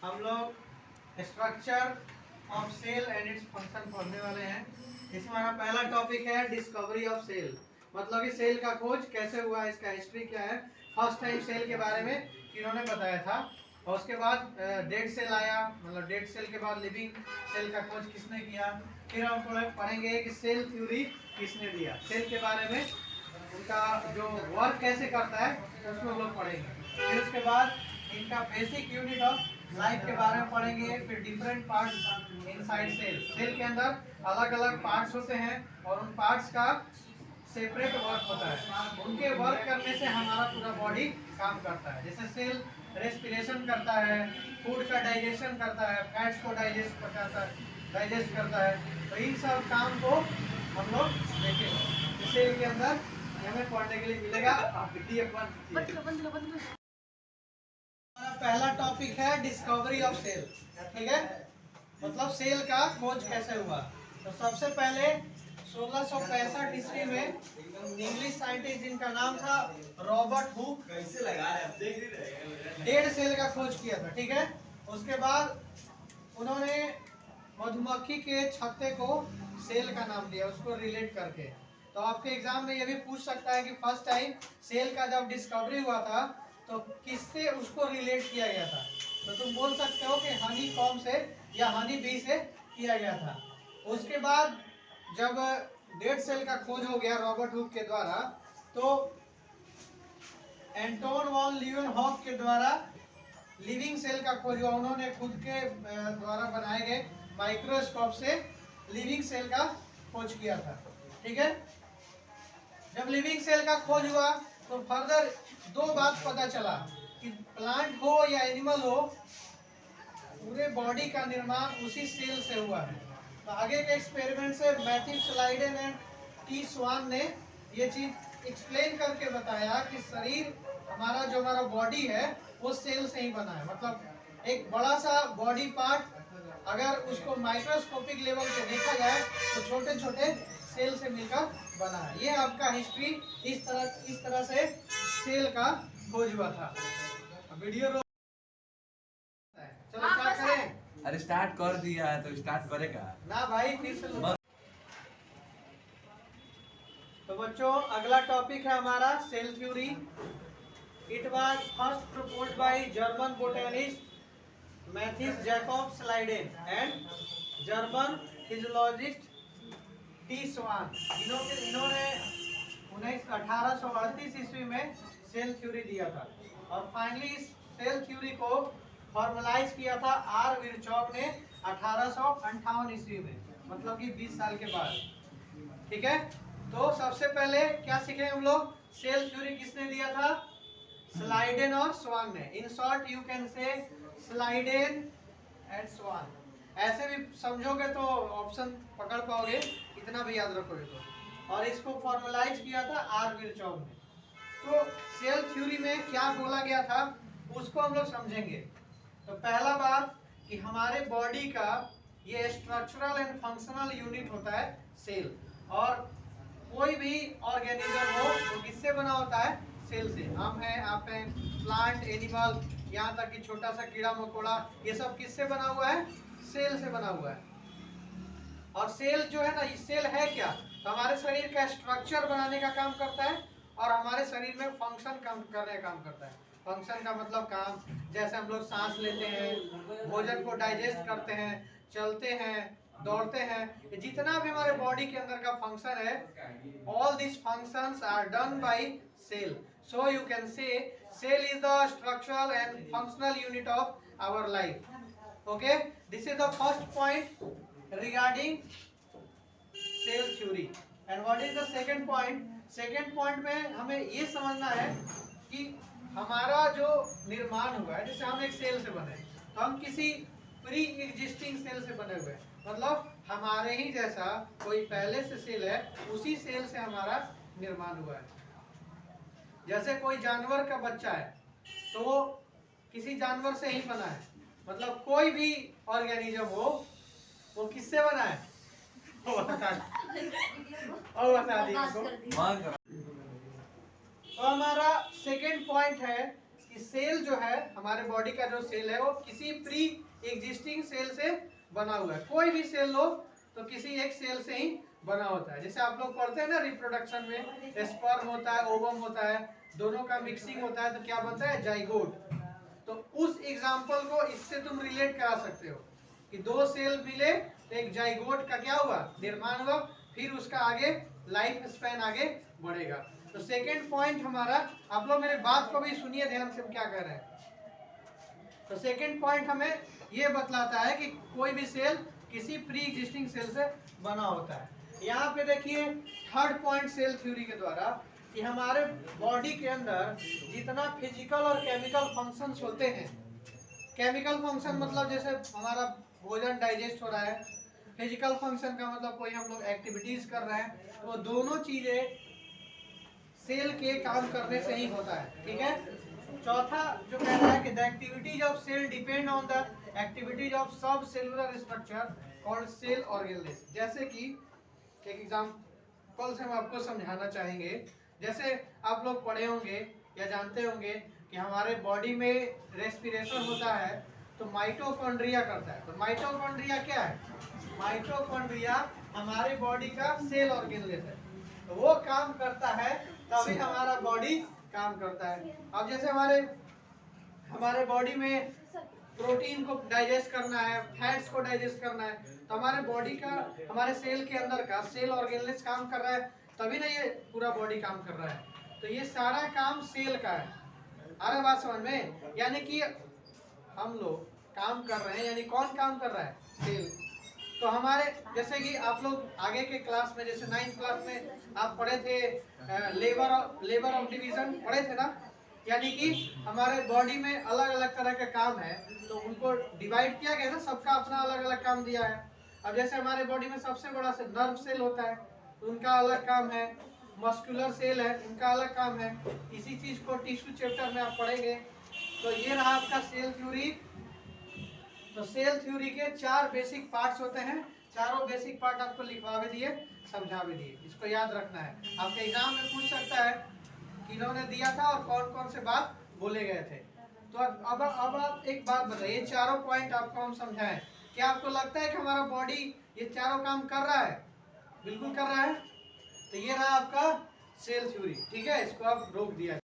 हम लोग structure of cell and its function पढ़ने वाले हैं। इसमें हमारा पहला टॉपिक है डिस्कवरी ऑफ सेल, मतलब कि सेल का खोज कैसे हुआ, इसका हिस्ट्री क्या है, फर्स्ट टाइम सेल के बारे में इन्होंने बताया था। और उसके बाद डेड सेल आया, मतलब डेड सेल के बाद लिविंग सेल का खोज किसने किया। फिर हम थोड़ा पढ़ेंगे कि सेल थ्योरी किसने दिया, सेल के बारे में उनका जो वर्क कैसे करता है उसमें हम लोग पढ़ेंगे। फिर उसके बाद इनका बेसिक यूनिट ऑफ लाइफ के बारे में पढ़ेंगे। फिर different parts inside cell, cell के अंदर अलग अलग पार्ट्स होते हैं और उन पार्ट्स का सेपरेट वर्क होता है। उनके वर्क करने से हमारा पूरा बॉडी काम करता है। जैसे सेल रेस्पिरेशन करता है, फूड का डाइजेशन करता है, फैट्स को डाइजेस्ट करता है। तो इन सब काम को हम लोग देखेंगे सेल के अंदर, हमें पढ़ने के लिए मिलेगा। हमारा पहला टॉपिक है डिस्कवरी ऑफ सेल, ठीक है, मतलब सेल का खोज कैसे हुआ। तो सबसे पहले 1665 ईस्वी में इंग्लिश साइंटिस्ट जिनका नाम था रॉबर्ट हुक, कैसे लगा डेढ़ सेल का खोज किया था, ठीक है। उसके बाद उन्होंने मधुमक्खी के छत्ते को सेल का नाम दिया, उसको रिलेट करके। तो आपके एग्जाम में ये भी पूछ सकता है कि फर्स्ट टाइम सेल का जब डिस्कवरी हुआ था तो किससे उसको रिलेट किया गया था। तो तुम बोल सकते हो कि हनी कॉम से या हनी बी से किया गया था। उसके बाद जब डेड सेल का खोज हो गया रॉबर्ट हुक के द्वारा, तो एंटोन वॉन लीeuwenhoek के द्वारा लिविंग सेल का खोज हुआ। उन्होंने खुद के द्वारा बनाए गए माइक्रोस्कोप से लिविंग सेल का खोज किया था, ठीक है। जब लिविंग सेल का खोज हुआ तो फर्दर दो बात पता चला कि प्लांट हो या एनिमल हो, पूरे बॉडी का निर्माण उसी सेल से हुआ है। तो आगे के एक्सपेरिमेंट से मैथ्यू स्लाइडेन एंड टी स्वान ने ये चीज एक्सप्लेन करके बताया कि शरीर हमारा जो हमारा बॉडी है वो सेल से ही बना है। मतलब एक बड़ा सा बॉडी पार्ट अगर उसको माइक्रोस्कोपिक लेवल पे देखा जाए तो छोटे छोटे सेल से मिलकर बना है। ये आपका हिस्ट्री इस तरह से सेल का खोज हुआ था। वीडियो रोक, चलो क्या करें। अरे स्टार्ट कर दिया है तो स्टार्ट करेगा ना भाई, फिर से तो बच्चों अगला टॉपिक है हमारा cell theory. It was first proposed by German botanist Matthias Jakob Schleiden and German physiologist T Schwann. इन्होंने 1838 ईस्वी में सेल थ्योरी दिया था और फाइनली इस सेल थ्योरी को फॉर्मलाइज किया था आर विरचॉक ने 1858 ईस्वी में, मतलब कि 20 साल के बाद, ठीक है। तो सबसे पहले क्या सीखे हम लोग, सेल थ्योरी किसने दिया था, स्लाइडेन और स्वान ने। In short you can say Schleiden and Schwann. ऐसे भी समझोगे तो ऑप्शन पकड़ पाओगे, इतना भी याद रखोगे तो। और इसको फॉर्मलाइज किया था आर विरचॉक ने। तो सेल थ्योरी में क्या बोला गया था उसको हम लोग समझेंगे। तो पहला बात कि हमारे बॉडी का ये स्ट्रक्चरल एंड फंक्शनल यूनिट होता है सेल, और कोई भी ऑर्गेनिज्म हो वो किससे बना होता है, सेल से। हम हैं, आप हैं, प्लांट, एनिमल, यहाँ तक कि छोटा सा कीड़ा मकोड़ा, ये सब किससे बना हुआ है, सेल से बना हुआ है। और सेल जो है ना, ये सेल है क्या, तो हमारे शरीर का स्ट्रक्चर बनाने का काम करता है और हमारे शरीर में फंक्शन करने का काम करता है। फंक्शन का मतलब काम, जैसे हम लोग सांस लेते हैं, भोजन को डाइजेस्ट करते हैं, चलते हैं, दौड़ते हैं, ये जितना भी हमारे बॉडी के अंदर का फंक्शन है, all these functions are done by cell. So you can say cell is the structural and functional unit of our life. Okay, this is the first point regarding cell theory. And what is the second point? Second point में हमें ये समझना है कि हमारा जो निर्माण हुआ है, जैसे हम एक सेल से बने, तो हम किसी प्री एग्जिस्टिंग सेल से बने हुए हैं, मतलब हमारे ही जैसा कोई पहले से सेल है, उसी सेल से हमारा निर्माण हुआ है। जैसे कोई जानवर का बच्चा है तो वो किसी जानवर से ही बना है, मतलब कोई भी ऑर्गेनिज्म हो वो किससे बना है, तो हमारा सेकेंड पॉइंट है कि सेल जो है, हमारे बॉडी का जो सेल है वो किसी प्री एग्जिस्टिंग सेल से बना हुआ है। कोई भी सेल लो तो किसी एक सेल से ही बना होता है। जैसे आप लोग पढ़ते हैं ना रिप्रोडक्शन में, स्पर्म होता है, ओवम होता है, दोनों का मिक्सिंग होता है तो क्या बनता है, जाइगोट। तो उस एग्जाम्पल को इससे तुम रिलेट करा सकते हो कि दो सेल मिले तो एक जाइगोट का क्या हुआ, निर्माण हुआ, फिर उसका आगे लाइफ स्पैन आगे बढ़ेगा। तो सेकेंड पॉइंट हमारा, आप लोग मेरे बात को भी सुनिए ध्यान से, हम क्या कह रहे हैं। तो सेकेंड पॉइंट हमें ये बतलाता है कि कोई भी सेल किसी प्री एग्जिस्टिंग सेल से बना होता है। यहाँ पे देखिए थर्ड पॉइंट सेल थ्योरी के द्वारा कि हमारे बॉडी के अंदर जितना फिजिकल और केमिकल फंक्शंस होते हैं, केमिकल फंक्शन मतलब जैसे हमारा भोजन डाइजेस्ट हो रहा है, फिजिकल फंक्शन का मतलब कोई हम लोग एक्टिविटीज कर रहे हैं, तो दोनों चीजें सेल के काम करने से ही होता है। ठीक है। चौथा जो कहता है कि the activities of cell depend on the activities of subcellular structure called cell organelles. जैसे कि एक एग्जांपल से हम आपको समझाना चाहेंगे। जैसे आप लोग पढ़े होंगे या जानते होंगे कि हमारे बॉडी में रेस्पिरेशन होता है तो माइटोकॉन्ड्रिया करता है। तो माइटोकॉन्ड्रिया क्या है, माइटोकॉन्ड्रिया हमारे बॉडी का सेल ऑर्गेनेल्स है। तो वो काम करता है तभी हमारा बॉडी काम करता है। अब जैसे हमारे बॉडी में प्रोटीन को डाइजेस्ट करना है, फैट्स को डाइजेस्ट करना है, तो हमारे बॉडी का, हमारे सेल के अंदर का सेल ऑर्गेनेल्स काम कर रहा है, तभी ना ये पूरा बॉडी काम कर रहा है। तो ये सारा काम सेल का है। आ रहा बात समझ में? यानी कि हम लोग काम कर रहे हैं, यानी कौन काम कर रहा है, सेल। तो हमारे जैसे कि आप लोग आगे के क्लास में, जैसे 9th क्लास में आप पढ़े थे लेबर ऑफ डिवीजन पढ़े थे ना, यानी कि हमारे बॉडी में अलग अलग तरह के काम है तो उनको डिवाइड किया गया ना, सबका अपना अलग अलग काम दिया है। अब जैसे हमारे बॉडी में सबसे बड़ा से नर्व सेल होता है तो उनका अलग काम है, मस्कुलर सेल है उनका अलग काम है। इसी चीज को टिश्यू चैप्टर में आप पढ़ेंगे। तो ये रहा आपका सेल थ्योरी। तो सेल थ्योरी के 4 बेसिक पार्ट्स होते हैं, चारों बेसिक पार्ट आपको लिखवा भी दिए, समझा भी दिए। इसको याद रखना है, आपके एग्जाम में पूछ सकता है कि इन्होंने दिया था और कौन कौन से बात बोले गए थे। तो अब आप एक बात बताइए, ये चारों पॉइंट आपको हम समझाएं, क्या आपको लगता है कि हमारा बॉडी ये चारों काम कर रहा है? बिल्कुल कर रहा है। तो ये रहा आपका सेल थ्योरी। ठीक है, इसको आप रोक दिया।